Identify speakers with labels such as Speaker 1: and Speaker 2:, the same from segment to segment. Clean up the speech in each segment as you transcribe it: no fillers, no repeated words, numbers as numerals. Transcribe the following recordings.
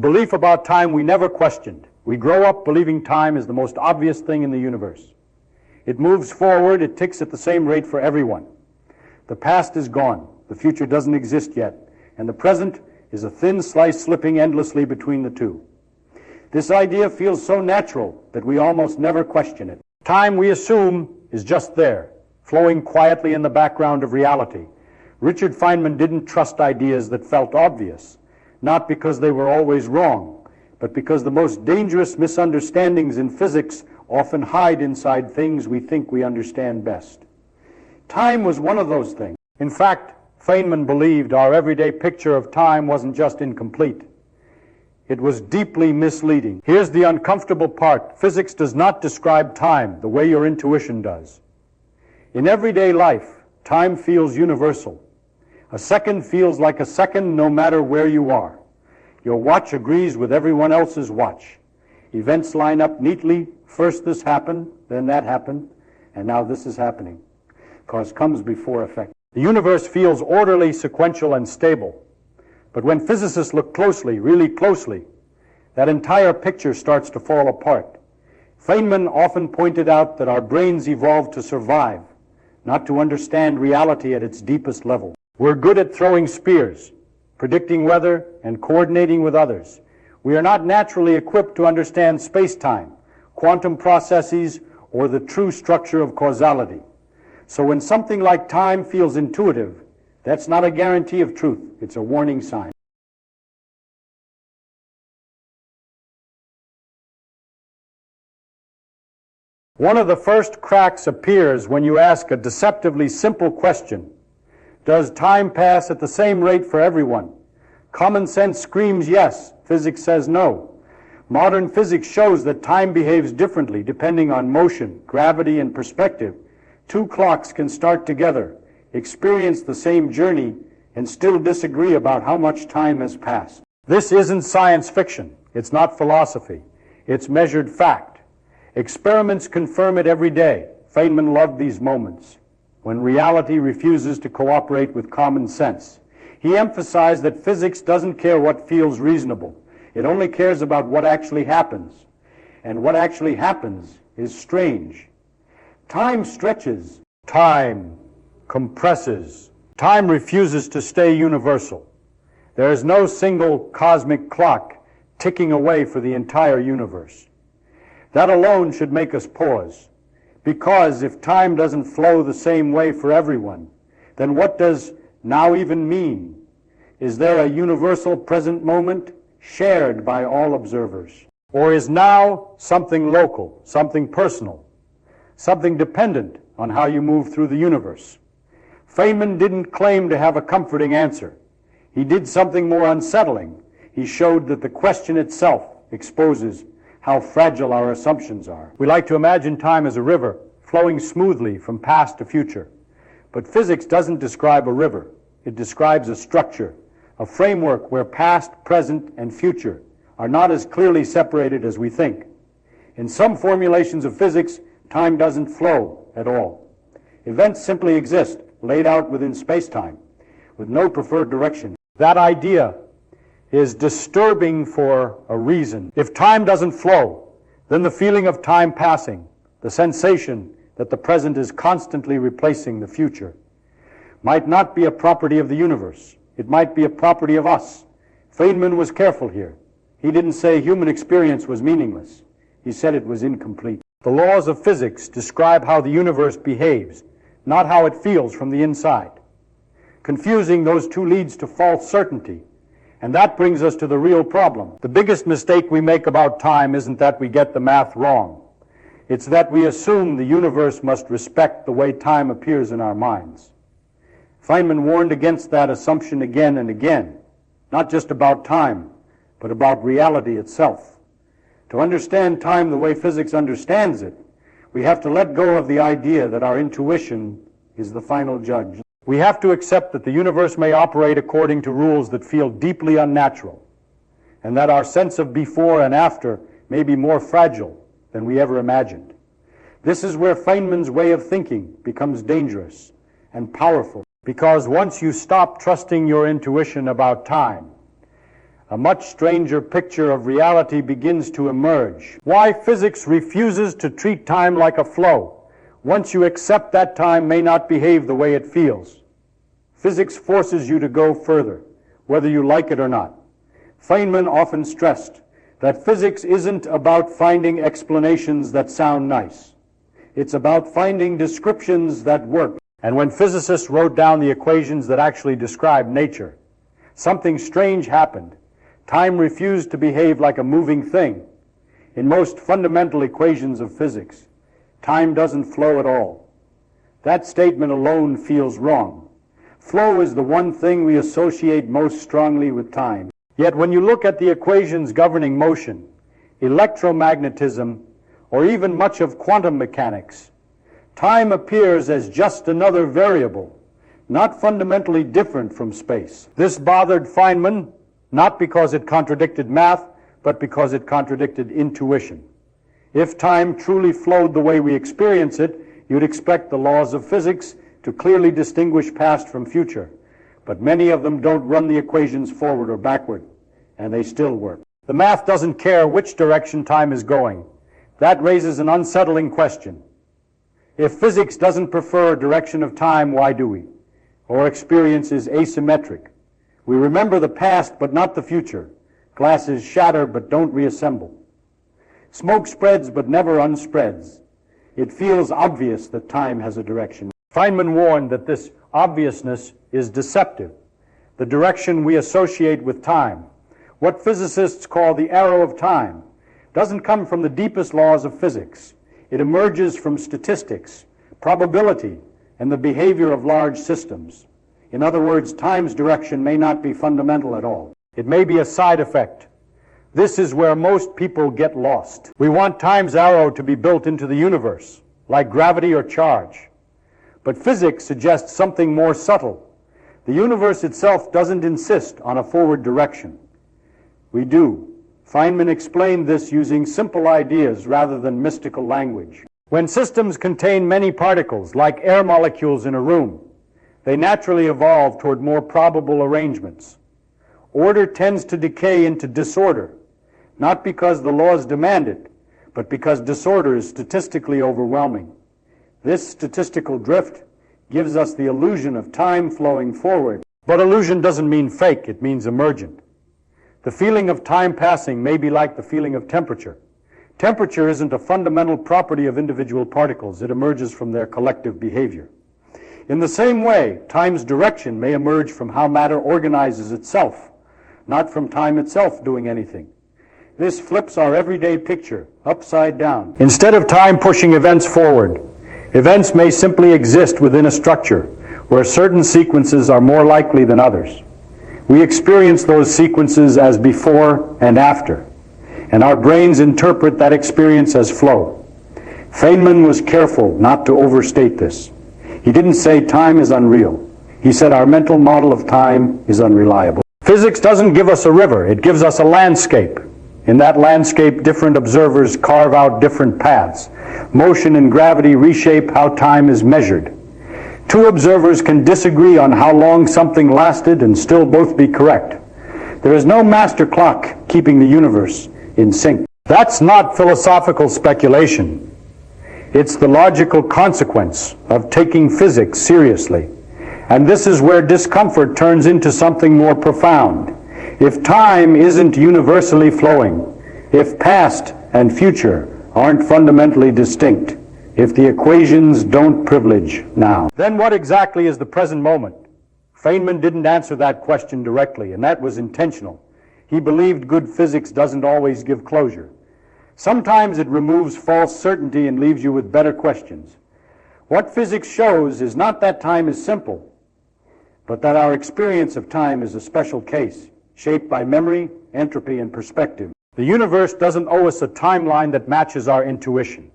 Speaker 1: belief about time we never questioned. We grow up believing time is the most obvious thing in the universe. It moves forward, it ticks at the same rate for everyone. The past is gone, the future doesn't exist yet, and the present is a thin slice slipping endlessly between the two. This idea feels so natural that we almost never question it. Time, we assume, is just there, flowing quietly in the background of reality. Richard Feynman didn't trust ideas that felt obvious, not because they were always wrong, but because the most dangerous misunderstandings in physics often hide inside things we think we understand best. Time was one of those things. In fact, Feynman believed our everyday picture of time wasn't just incomplete. It was deeply misleading. Here's the uncomfortable part. Physics does not describe time the way your intuition does. In everyday life, time feels universal. A second feels like a second no matter where you are. Your watch agrees with everyone else's watch. Events line up neatly. First this happened, then that happened, and now this is happening. Cause comes before effect. The universe feels orderly, sequential, and stable. But when physicists look closely, really closely, that entire picture starts to fall apart. Feynman often pointed out that our brains evolved to survive, not to understand reality at its deepest level. We're good at throwing spears, predicting weather, and coordinating with others. We are not naturally equipped to understand space-time, quantum processes, or the true structure of causality. So when something like time feels intuitive, that's not a guarantee of truth. It's a warning sign. One of the first cracks appears when you ask a deceptively simple question. Does time pass at the same rate for everyone? Common sense screams yes. Physics says no. Modern physics shows that time behaves differently depending on motion, gravity, and perspective. Two clocks can start together, experience the same journey, and still disagree about how much time has passed. This isn't science fiction. It's not philosophy. It's measured fact. Experiments confirm it every day. Feynman loved these moments when reality refuses to cooperate with common sense. He emphasized that physics doesn't care what feels reasonable. It only cares about what actually happens. And what actually happens is strange. Time stretches. Time compresses. Time refuses to stay universal. There is no single cosmic clock ticking away for the entire universe. That alone should make us pause. Because if time doesn't flow the same way for everyone, then what does now even mean? Is there a universal present moment shared by all observers? Or is now something local, something personal, something dependent on how you move through the universe? Feynman didn't claim to have a comforting answer. He did something more unsettling. He showed that the question itself exposes how fragile our assumptions are. We like to imagine time as a river flowing smoothly from past to future. But physics doesn't describe a river. It describes a structure, a framework where past, present, and future are not as clearly separated as we think. In some formulations of physics, time doesn't flow at all. Events simply exist, laid out within space-time, with no preferred direction. That idea is disturbing for a reason. If time doesn't flow, then the feeling of time passing, the sensation that the present is constantly replacing the future, might not be a property of the universe. It might be a property of us. Feynman was careful here. He didn't say human experience was meaningless. He said it was incomplete. The laws of physics describe how the universe behaves, not how it feels from the inside. Confusing those two leads to false certainty. And that brings us to the real problem. The biggest mistake we make about time isn't that we get the math wrong. It's that we assume the universe must respect the way time appears in our minds. Feynman warned against that assumption again and again, not just about time, but about reality itself. To understand time the way physics understands it, we have to let go of the idea that our intuition is the final judge. We have to accept that the universe may operate according to rules that feel deeply unnatural, and that our sense of before and after may be more fragile than we ever imagined. This is where Feynman's way of thinking becomes dangerous and powerful, because once you stop trusting your intuition about time, a much stranger picture of reality begins to emerge. Why physics refuses to treat time like a flow, once you accept that time may not behave the way it feels. Physics forces you to go further, whether you like it or not. Feynman often stressed that physics isn't about finding explanations that sound nice. It's about finding descriptions that work. And when physicists wrote down the equations that actually describe nature, something strange happened. Time refused to behave like a moving thing. In most fundamental equations of physics, time doesn't flow at all. That statement alone feels wrong. Flow is the one thing we associate most strongly with time. Yet when you look at the equations governing motion, electromagnetism, or even much of quantum mechanics, time appears as just another variable, not fundamentally different from space. This bothered Feynman, not because it contradicted math, but because it contradicted intuition. If time truly flowed the way we experience it, you'd expect the laws of physics to clearly distinguish past from future. But many of them don't run the equations forward or backward, and they still work. The math doesn't care which direction time is going. That raises an unsettling question. If physics doesn't prefer a direction of time, why do we? Our experience is asymmetric. We remember the past, but not the future. Glasses shatter, but don't reassemble. Smoke spreads, but never unspreads. It feels obvious that time has a direction. Feynman warned that this obviousness is deceptive. The direction we associate with time, what physicists call the arrow of time, doesn't come from the deepest laws of physics. It emerges from statistics, probability, and the behavior of large systems. In other words, time's direction may not be fundamental at all. It may be a side effect. This is where most people get lost. We want time's arrow to be built into the universe, like gravity or charge. But physics suggests something more subtle. The universe itself doesn't insist on a forward direction. We do. Feynman explained this using simple ideas rather than mystical language. When systems contain many particles, like air molecules in a room, they naturally evolve toward more probable arrangements. Order tends to decay into disorder, not because the laws demand it, but because disorder is statistically overwhelming. This statistical drift gives us the illusion of time flowing forward. But illusion doesn't mean fake, it means emergent. The feeling of time passing may be like the feeling of temperature. Temperature isn't a fundamental property of individual particles. It emerges from their collective behavior. In the same way, time's direction may emerge from how matter organizes itself, not from time itself doing anything. This flips our everyday picture upside down. Instead of time pushing events forward, events may simply exist within a structure where certain sequences are more likely than others. We experience those sequences as before and after, and our brains interpret that experience as flow. Feynman was careful not to overstate this. He didn't say time is unreal. He said our mental model of time is unreliable. Physics doesn't give us a river, it gives us a landscape. In that landscape, different observers carve out different paths. Motion and gravity reshape how time is measured. Two observers can disagree on how long something lasted and still both be correct. There is no master clock keeping the universe in sync. That's not philosophical speculation. It's the logical consequence of taking physics seriously. And this is where discomfort turns into something more profound. If time isn't universally flowing, if past and future aren't fundamentally distinct, if the equations don't privilege now, then what exactly is the present moment? Feynman didn't answer that question directly, and that was intentional. He believed good physics doesn't always give closure. Sometimes it removes false certainty and leaves you with better questions. What physics shows is not that time is simple, but that our experience of time is a special case, shaped by memory, entropy, and perspective. The universe doesn't owe us a timeline that matches our intuition.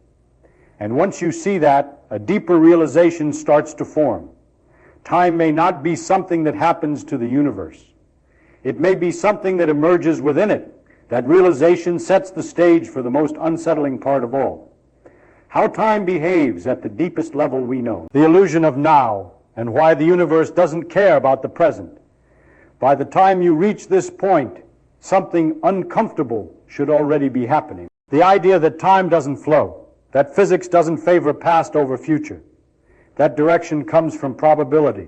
Speaker 1: And once you see that, a deeper realization starts to form. Time may not be something that happens to the universe. It may be something that emerges within it. That realization sets the stage for the most unsettling part of all. How time behaves at the deepest level we know. The illusion of now, and why the universe doesn't care about the present. By the time you reach this point, something uncomfortable should already be happening. The idea that time doesn't flow, that physics doesn't favor past over future, that direction comes from probability,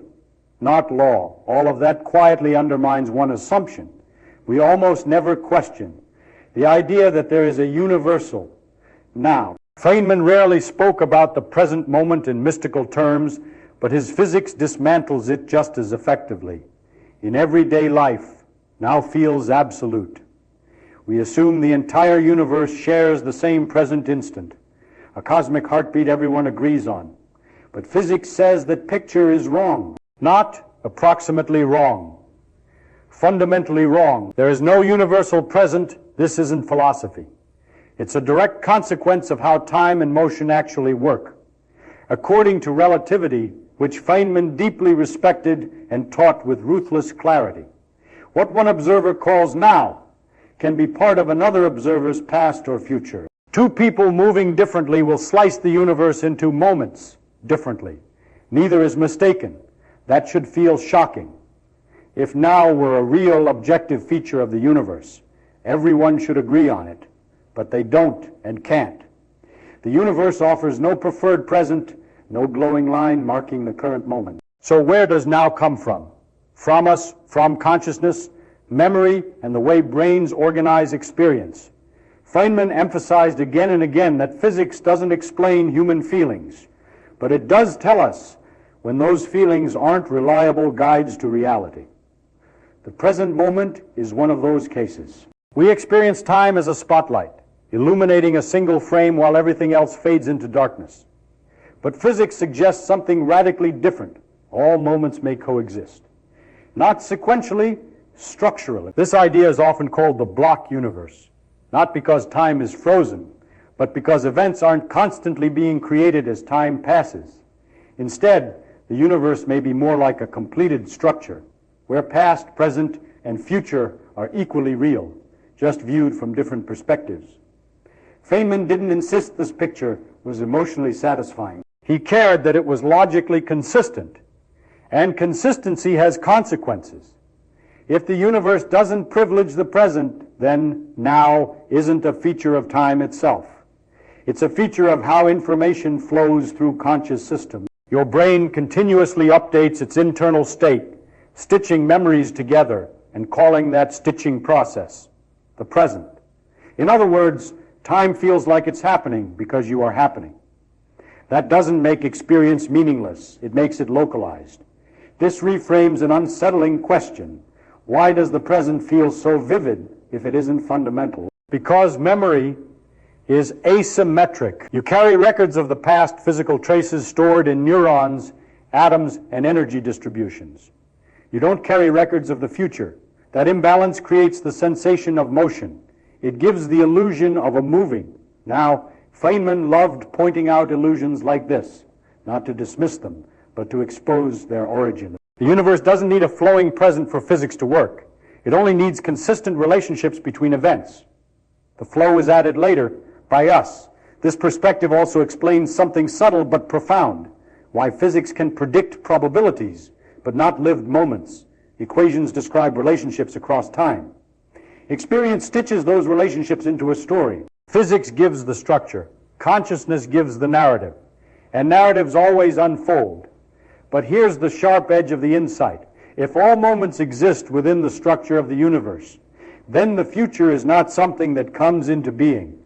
Speaker 1: not law. All of that quietly undermines one assumption we almost never question, the idea that there is a universal now. Feynman rarely spoke about the present moment in mystical terms, but his physics dismantles it just as effectively. In everyday life, now feels absolute. We assume the entire universe shares the same present instant, a cosmic heartbeat everyone agrees on. But physics says that picture is wrong, not approximately wrong, fundamentally wrong. There is no universal present. This isn't philosophy. It's a direct consequence of how time and motion actually work. According to relativity, which Feynman deeply respected and taught with ruthless clarity, what one observer calls now can be part of another observer's past or future. Two people moving differently will slice the universe into moments differently. Neither is mistaken. That should feel shocking. If now were a real objective feature of the universe, everyone should agree on it, but they don't and can't. The universe offers no preferred present, no glowing line marking the current moment. So where does now come from? From us, from consciousness, memory, and the way brains organize experience. Feynman emphasized again and again that physics doesn't explain human feelings, but it does tell us when those feelings aren't reliable guides to reality. The present moment is one of those cases. We experience time as a spotlight, illuminating a single frame while everything else fades into darkness. But physics suggests something radically different. All moments may coexist. Not sequentially, structurally. This idea is often called the block universe, not because time is frozen, but because events aren't constantly being created as time passes. Instead, the universe may be more like a completed structure, where past, present, and future are equally real, just viewed from different perspectives. Feynman didn't insist this picture was emotionally satisfying. He cared that it was logically consistent, and consistency has consequences. If the universe doesn't privilege the present, then now isn't a feature of time itself. It's a feature of how information flows through conscious systems. Your brain continuously updates its internal state, stitching memories together and calling that stitching process the present. In other words, time feels like it's happening because you are happening. That doesn't make experience meaningless. It makes it localized. This reframes an unsettling question. Why does the present feel so vivid if it isn't fundamental? Because memory is asymmetric. You carry records of the past physical traces stored in neurons, atoms, and energy distributions. You don't carry records of the future. That imbalance creates the sensation of motion. It gives the illusion of a moving. Now, Feynman loved pointing out illusions like this, not to dismiss them, but to expose their origin. The universe doesn't need a flowing present for physics to work. It only needs consistent relationships between events. The flow is added later by us. This perspective also explains something subtle but profound, why physics can predict probabilities, but not lived moments. Equations describe relationships across time. Experience stitches those relationships into a story. Physics gives the structure. Consciousness gives the narrative. And narratives always unfold. But here's the sharp edge of the insight. If all moments exist within the structure of the universe, then the future is not something that comes into being.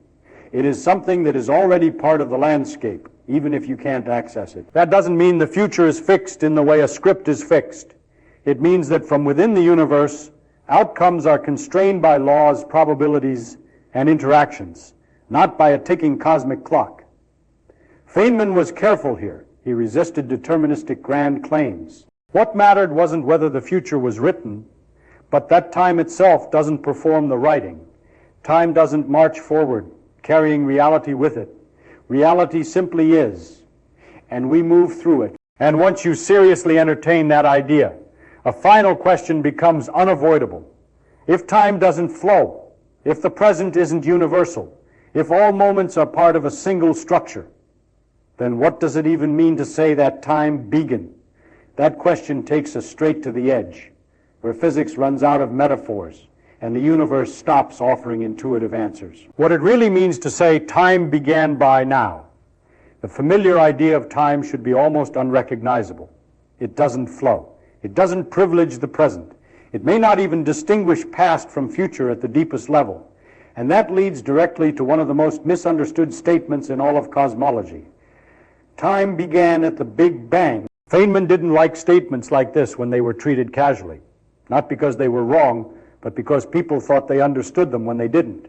Speaker 1: It is something that is already part of the landscape, even if you can't access it. That doesn't mean the future is fixed in the way a script is fixed. It means that from within the universe, outcomes are constrained by laws, probabilities, and interactions, not by a ticking cosmic clock. Feynman was careful here. He resisted deterministic grand claims. What mattered wasn't whether the future was written, but that time itself doesn't perform the writing. Time doesn't march forward, carrying reality with it. Reality simply is, and we move through it. And once you seriously entertain that idea, a final question becomes unavoidable. If time doesn't flow, if the present isn't universal, if all moments are part of a single structure, then what does it even mean to say that time began? That question takes us straight to the edge, where physics runs out of metaphors and the universe stops offering intuitive answers. What it really means to say time began by now. The familiar idea of time should be almost unrecognizable. It doesn't flow. It doesn't privilege the present. It may not even distinguish past from future at the deepest level. And that leads directly to one of the most misunderstood statements in all of cosmology. Time began at the Big Bang. Feynman didn't like statements like this when they were treated casually. Not because they were wrong, but because people thought they understood them when they didn't.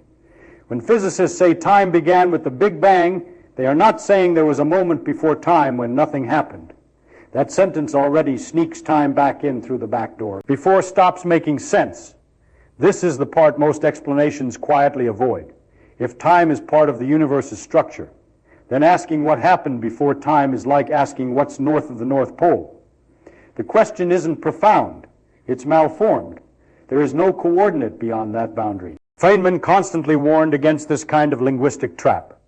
Speaker 1: When physicists say time began with the Big Bang, they are not saying there was a moment before time when nothing happened. That sentence already sneaks time back in through the back door. Before stops making sense. This is the part most explanations quietly avoid. If time is part of the universe's structure, then asking what happened before time is like asking what's north of the North Pole. The question isn't profound. It's malformed. There is no coordinate beyond that boundary. Feynman constantly warned against this kind of linguistic trap.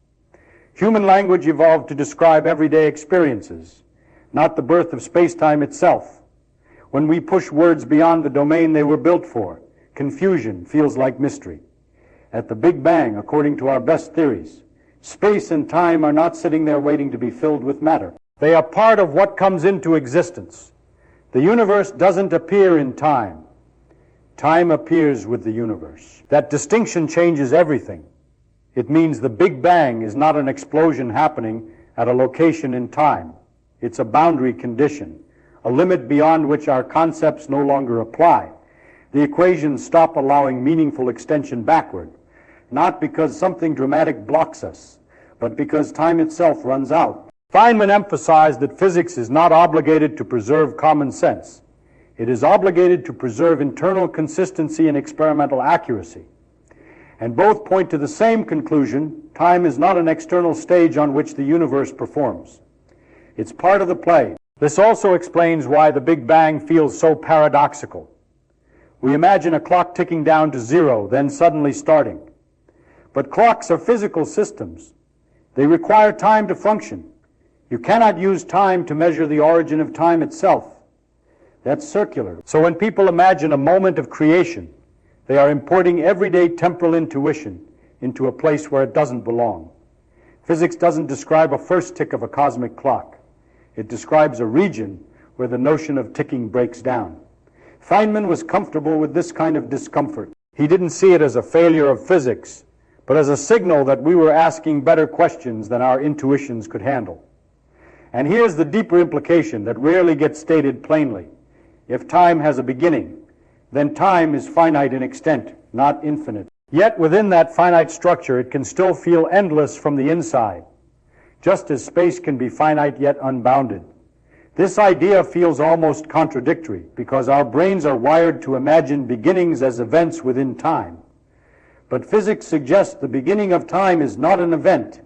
Speaker 1: Human language evolved to describe everyday experiences, not the birth of space-time itself. When we push words beyond the domain they were built for, confusion feels like mystery. At the Big Bang, according to our best theories, space and time are not sitting there waiting to be filled with matter. They are part of what comes into existence. The universe doesn't appear in time. Time appears with the universe. That distinction changes everything. It means the Big Bang is not an explosion happening at a location in time. It's a boundary condition, a limit beyond which our concepts no longer apply. The equations stop allowing meaningful extension backward, not because something dramatic blocks us, but because time itself runs out. Feynman emphasized that physics is not obligated to preserve common sense. It is obligated to preserve internal consistency and experimental accuracy. And both point to the same conclusion: time is not an external stage on which the universe performs. It's part of the play. This also explains why the Big Bang feels so paradoxical. We imagine a clock ticking down to zero, then suddenly starting. But clocks are physical systems. They require time to function. You cannot use time to measure the origin of time itself. That's circular. So when people imagine a moment of creation, they are importing everyday temporal intuition into a place where it doesn't belong. Physics doesn't describe a first tick of a cosmic clock. It describes a region where the notion of ticking breaks down. Feynman was comfortable with this kind of discomfort. He didn't see it as a failure of physics, but as a signal that we were asking better questions than our intuitions could handle. And here's the deeper implication that rarely gets stated plainly. If time has a beginning, then time is finite in extent, not infinite. Yet within that finite structure, it can still feel endless from the inside, just as space can be finite yet unbounded. This idea feels almost contradictory because our brains are wired to imagine beginnings as events within time. But physics suggests the beginning of time is not an event.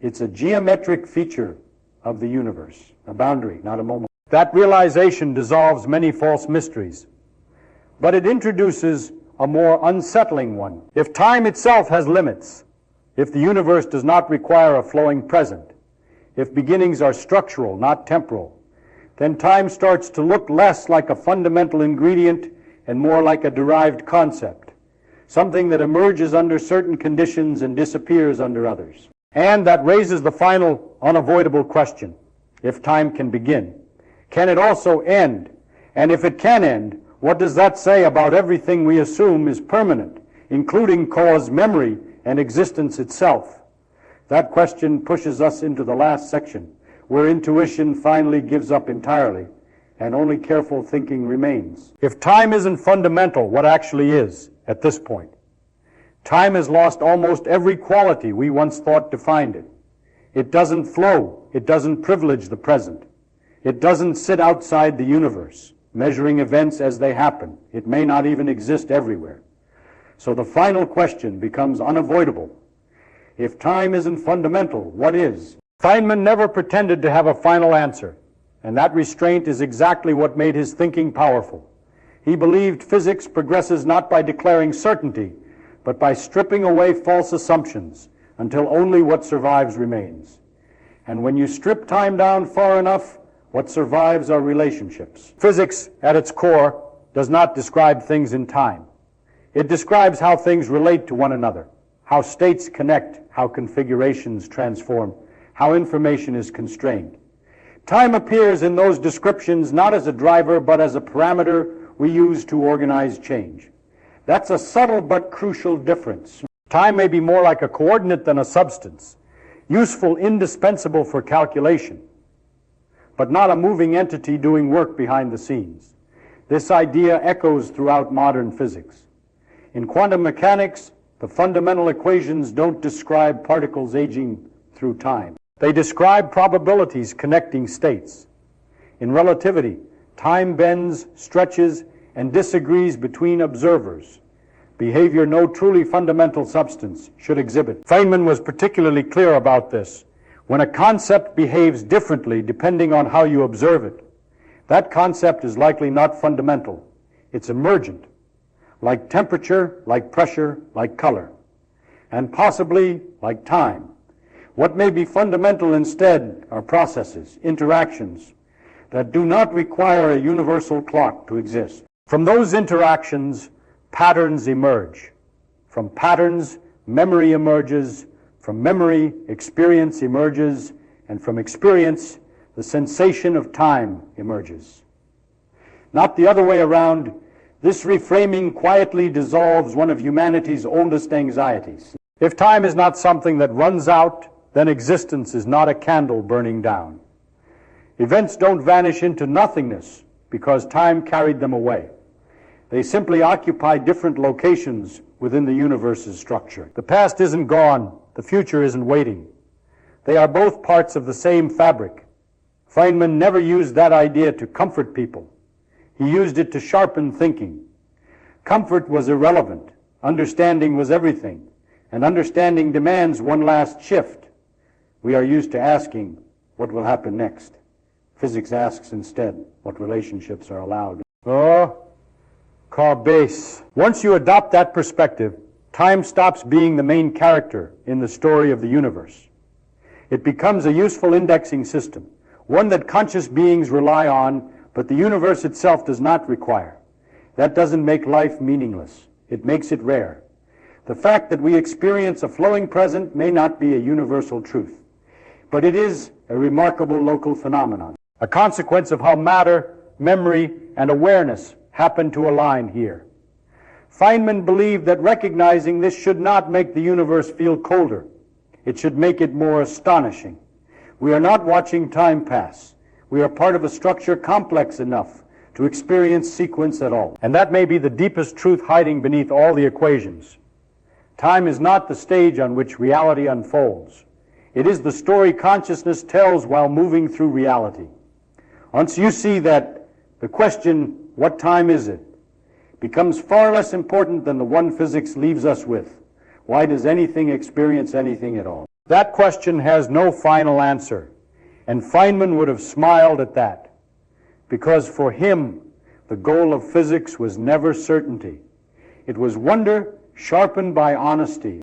Speaker 1: It's a geometric feature of the universe, a boundary, not a moment. That realization dissolves many false mysteries, but it introduces a more unsettling one. If time itself has limits, if the universe does not require a flowing present, if beginnings are structural, not temporal, then time starts to look less like a fundamental ingredient and more like a derived concept, something that emerges under certain conditions and disappears under others. And that raises the final unavoidable question: if time can begin, can it also end? And if it can end, what does that say about everything we assume is permanent, including cause, memory, and existence itself? That question pushes us into the last section, where intuition finally gives up entirely, and only careful thinking remains. If time isn't fundamental, what actually is at this point? Time has lost almost every quality we once thought defined it. It doesn't flow. It doesn't privilege the present. It doesn't sit outside the universe, measuring events as they happen. It may not even exist everywhere. So the final question becomes unavoidable. If time isn't fundamental, what is? Feynman never pretended to have a final answer, and that restraint is exactly what made his thinking powerful. He believed physics progresses not by declaring certainty, but by stripping away false assumptions until only what survives remains. And when you strip time down far enough, what survives are relationships. Physics, at its core, does not describe things in time. It describes how things relate to one another, how states connect, how configurations transform, how information is constrained. Time appears in those descriptions not as a driver, but as a parameter we use to organize change. That's a subtle but crucial difference. Time may be more like a coordinate than a substance, useful, indispensable for calculation, but not a moving entity doing work behind the scenes. This idea echoes throughout modern physics. In quantum mechanics, the fundamental equations don't describe particles aging through time. They describe probabilities connecting states. In relativity, time bends, stretches, and disagrees between observers, behavior no truly fundamental substance should exhibit. Feynman was particularly clear about this. When a concept behaves differently depending on how you observe it, that concept is likely not fundamental. It's emergent, like temperature, like pressure, like color, and possibly like time. What may be fundamental instead are processes, interactions, that do not require a universal clock to exist. From those interactions, patterns emerge. From patterns, memory emerges. From memory, experience emerges. And from experience, the sensation of time emerges. Not the other way around, this reframing quietly dissolves one of humanity's oldest anxieties. If time is not something that runs out, then existence is not a candle burning down. Events don't vanish into nothingness because time carried them away. They simply occupy different locations within the universe's structure. The past isn't gone, the future isn't waiting. They are both parts of the same fabric. Feynman never used that idea to comfort people. He used it to sharpen thinking. Comfort was irrelevant. Understanding was everything. And understanding demands one last shift. We are used to asking, what will happen next? Physics asks instead, what relationships are allowed? Oh, base. Once you adopt that perspective, time stops being the main character in the story of the universe. It becomes a useful indexing system, one that conscious beings rely on, but the universe itself does not require. That doesn't make life meaningless. It makes it rare. The fact that we experience a flowing present may not be a universal truth, but it is a remarkable local phenomenon, a consequence of how matter, memory, and awareness happen to align here. Feynman believed that recognizing this should not make the universe feel colder. It should make it more astonishing. We are not watching time pass. We are part of a structure complex enough to experience sequence at all. And that may be the deepest truth hiding beneath all the equations. Time is not the stage on which reality unfolds. It is the story consciousness tells while moving through reality. Once you see that, the question, what time is it, becomes far less important than the one physics leaves us with. Why does anything experience anything at all? That question has no final answer, and Feynman would have smiled at that, because for him, the goal of physics was never certainty. It was wonder sharpened by honesty.